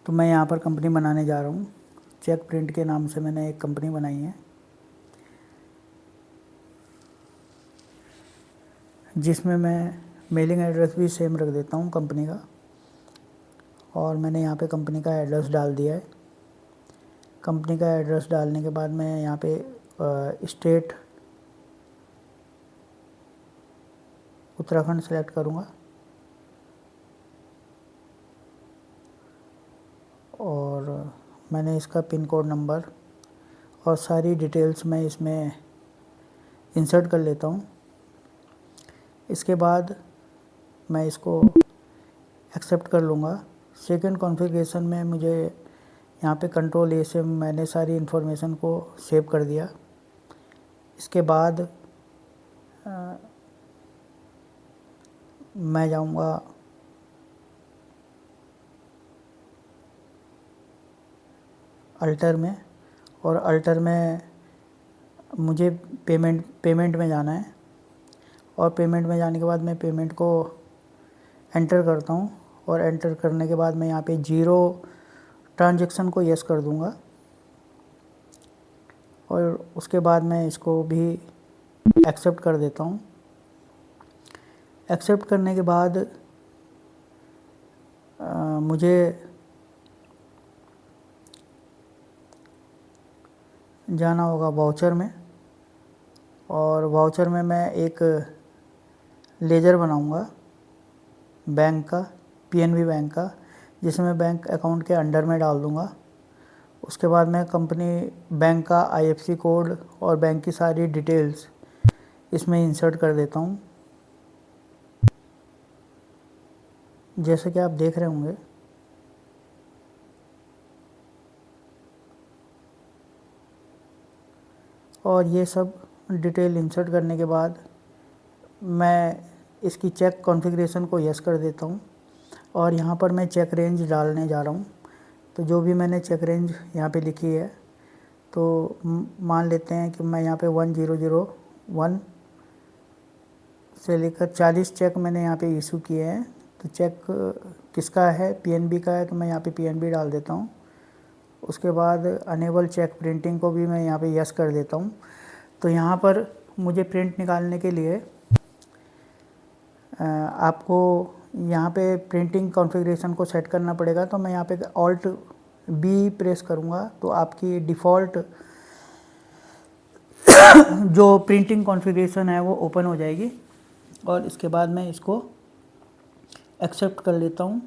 तो मैं यहाँ पर कंपनी बनाने जा रहा हूँ। चेक प्रिंट के नाम से मैंने एक कंपनी बनाई है, जिसमें मैं मेलिंग एड्रेस भी सेम रख देता हूँ कंपनी का। और मैंने यहाँ पे कंपनी का एड्रेस डाल दिया है। कंपनी का एड्रेस डालने के बाद मैं यहाँ पे स्टेट उत्तराखंड सेलेक्ट करूँगा और मैंने इसका पिन कोड नंबर और सारी डिटेल्स मैं इसमें इंसर्ट कर लेता हूँ। इसके बाद मैं इसको एक्सेप्ट कर लूँगा। सेकंड कॉन्फ़िगरेशन में मुझे यहाँ पे कंट्रोल ए से मैंने सारी इन्फॉर्मेशन को सेव कर दिया। इसके बाद मैं जाऊँगा अल्टर में, और अल्टर में मुझे पेमेंट में जाना है। और पेमेंट में जाने के बाद मैं पेमेंट को एंटर करता हूँ, और एंटर करने के बाद मैं यहाँ पे जीरो ट्रांजैक्शन को यस कर दूँगा। और उसके बाद मैं इसको भी एक्सेप्ट कर देता हूँ। एक्सेप्ट करने के बाद मुझे जाना होगा वाउचर में, और वाउचर में मैं एक लेजर बनाऊंगा बैंक का, पीएनबी बैंक का, जिसे मैं बैंक अकाउंट के अंडर में डाल दूंगा। उसके बाद मैं कंपनी बैंक का आईएफएससी कोड और बैंक की सारी डिटेल्स इसमें इंसर्ट कर देता हूँ, जैसे कि आप देख रहे होंगे। और ये सब डिटेल इंसर्ट करने के बाद मैं इसकी चेक कॉन्फ़िगरेशन को यस कर देता हूँ, और यहाँ पर मैं चेक रेंज डालने जा रहा हूँ। तो जो भी मैंने चेक रेंज यहाँ पे लिखी है, तो मान लेते हैं कि मैं यहाँ पे 1001 से लेकर 40 चेक मैंने यहाँ पे इशू किए हैं। तो चेक किसका है, पीएनबी का है, तो मैं यहाँ पे पीएनबी डाल देता हूँ। उसके बाद अनेबल चेक प्रिंटिंग को भी मैं यहाँ पे यस कर देता हूँ। तो यहाँ पर मुझे प्रिंट निकालने के लिए आपको यहाँ पे प्रिंटिंग कॉन्फ़िगरेशन को सेट करना पड़ेगा। तो मैं यहाँ पे ऑल्ट बी प्रेस करूँगा, तो आपकी डिफ़ॉल्ट जो प्रिंटिंग कॉन्फ़िगरेशन है वो ओपन हो जाएगी। और इसके बाद मैं इसको एक्सेप्ट कर लेता हूँ।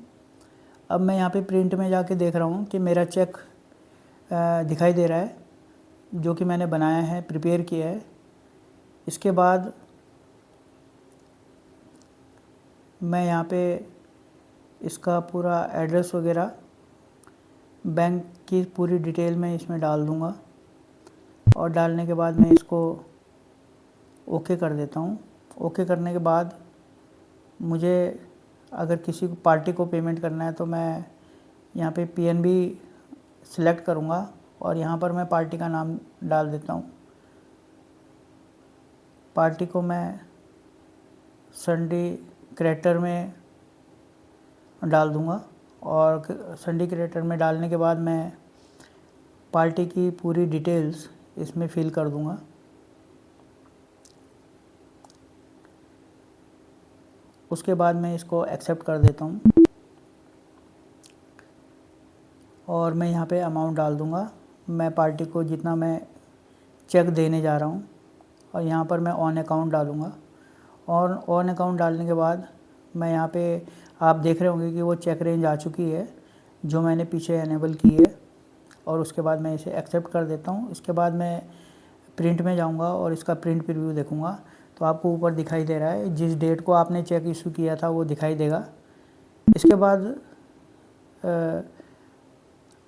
अब मैं यहाँ पे प्रिंट में जाके देख रहा हूँ कि मेरा चेक दिखाई दे रहा है, जो कि मैंने बनाया है, प्रिपेयर किया है। इसके बाद मैं यहाँ पे इसका पूरा एड्रेस वगैरह, बैंक की पूरी डिटेल में इसमें डाल दूँगा, और डालने के बाद मैं इसको ओके कर देता हूँ। ओके करने के बाद मुझे अगर किसी को पार्टी को पेमेंट करना है, तो मैं यहाँ पे पीएनबी सिलेक्ट करूँगा, और यहाँ पर मैं पार्टी का नाम डाल देता हूँ। पार्टी को मैं संडी क्रेडिटर में डाल दूँगा, और संडी क्रेडिटर में डालने के बाद मैं पार्टी की पूरी डिटेल्स इसमें फिल कर दूँगा। उसके बाद मैं इसको एक्सेप्ट कर देता हूँ, और मैं यहाँ पे अमाउंट डाल दूँगा। मैं पार्टी को जितना मैं चेक देने जा रहा हूँ, और यहाँ पर मैं ऑन अकाउंट डालूँगा। और ऑन अकाउंट डालने के बाद मैं यहाँ पे आप देख रहे होंगे कि वो चेक रेंज आ चुकी है, जो मैंने पीछे एनेबल की है। और उसके बाद मैं इसे एक्सेप्ट कर देता हूँ। इसके बाद मैं प्रिंट में जाऊँगा और इसका प्रिंट प्रीव्यू देखूँगा। तो आपको ऊपर दिखाई दे रहा है, जिस डेट को आपने चेक इशू किया था वो दिखाई देगा। इसके बाद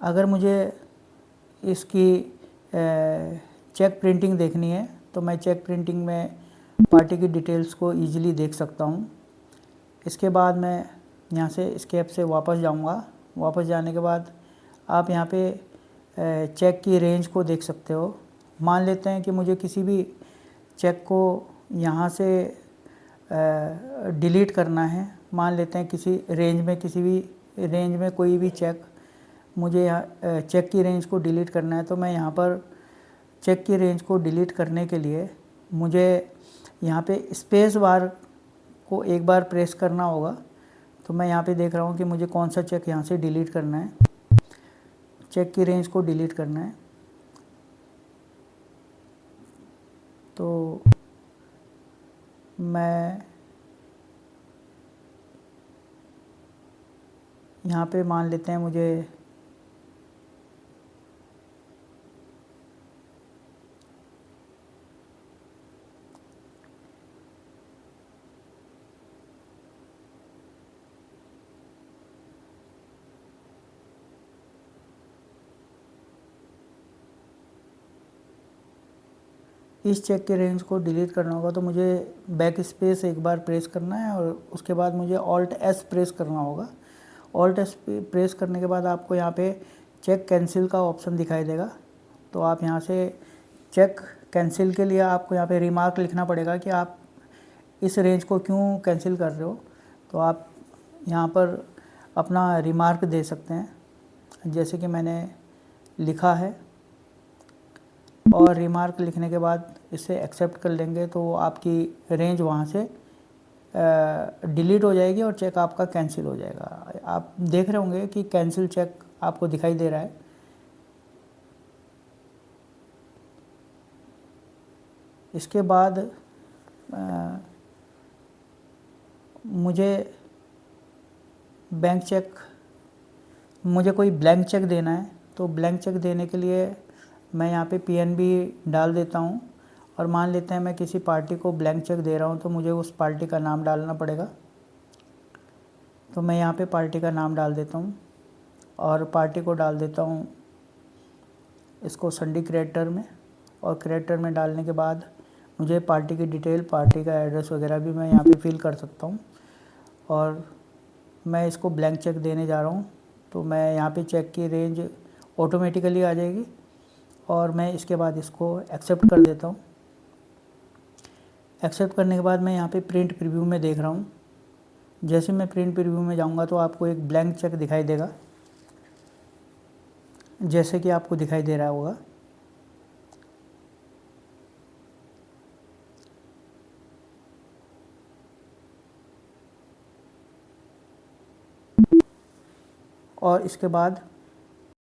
अगर मुझे इसकी चेक प्रिंटिंग देखनी है, तो मैं चेक प्रिंटिंग में पार्टी की डिटेल्स को ईजिली देख सकता हूँ। इसके बाद मैं यहाँ से एस्केप से वापस जाऊँगा। वापस जाने के बाद आप यहाँ पे चेक की रेंज को देख सकते हो। मान लेते हैं कि मुझे किसी भी चेक को यहाँ से डिलीट करना है। मान लेते हैं किसी भी रेंज में कोई भी चेक मुझे यहाँ चेक की रेंज को डिलीट करना है। तो मैं यहाँ पर चेक की रेंज को डिलीट करने के लिए मुझे यहाँ पे स्पेस बार को एक बार प्रेस करना होगा। तो मैं यहाँ पे देख रहा हूँ कि मुझे कौन सा चेक यहाँ से डिलीट करना है। चेक की रेंज को डिलीट करना है। तो मैं यहाँ पे मान लेते हैं मुझे इस चेक के रेंज को डिलीट करना होगा। तो मुझे बैक स्पेस एक बार प्रेस करना है और उसके बाद मुझे ऑल्ट एस प्रेस करना होगा। ऑल्ट एस प्रेस करने के बाद आपको यहाँ पे चेक कैंसिल का ऑप्शन दिखाई देगा। तो आप यहाँ से चेक कैंसिल के लिए आपको यहाँ पे रिमार्क लिखना पड़ेगा कि आप इस रेंज को क्यों कैंसिल कर रहे हो। तो आप यहाँ पर अपना रिमार्क दे सकते हैं, जैसे कि मैंने लिखा है। और रिमार्क लिखने के बाद इसे एक्सेप्ट कर लेंगे तो आपकी रेंज वहाँ से डिलीट हो जाएगी और चेक आपका कैंसिल हो जाएगा। आप देख रहे होंगे कि कैंसिल चेक आपको दिखाई दे रहा है। इसके बाद मुझे बैंक चेक, मुझे कोई ब्लैंक चेक देना है। तो ब्लैंक चेक देने के लिए मैं यहाँ पे पीएनबी डाल देता हूँ और मान लेते हैं मैं किसी पार्टी को ब्लैंक चेक दे रहा हूँ। तो मुझे उस पार्टी का नाम डालना पड़ेगा। तो मैं यहाँ पे पार्टी का नाम डाल देता हूँ और पार्टी को डाल देता हूँ इसको संडी क्रिएटर में। और क्रिएटर में डालने के बाद मुझे पार्टी की डिटेल, पार्टी का एड्रेस वगैरह भी मैं यहाँ पे फिल कर सकता हूँ। और मैं इसको ब्लैंक चेक देने जा रहा हूँ। तो मैं यहाँ पे चेक की रेंज ऑटोमेटिकली आ जाएगी और मैं इसके बाद इसको एक्सेप्ट कर देता हूँ। एक्सेप्ट करने के बाद मैं यहाँ पे प्रिंट प्रीव्यू में देख रहा हूँ। जैसे मैं प्रिंट प्रीव्यू में जाऊँगा तो आपको एक ब्लैंक चेक दिखाई देगा, जैसे कि आपको दिखाई दे रहा होगा। और इसके बाद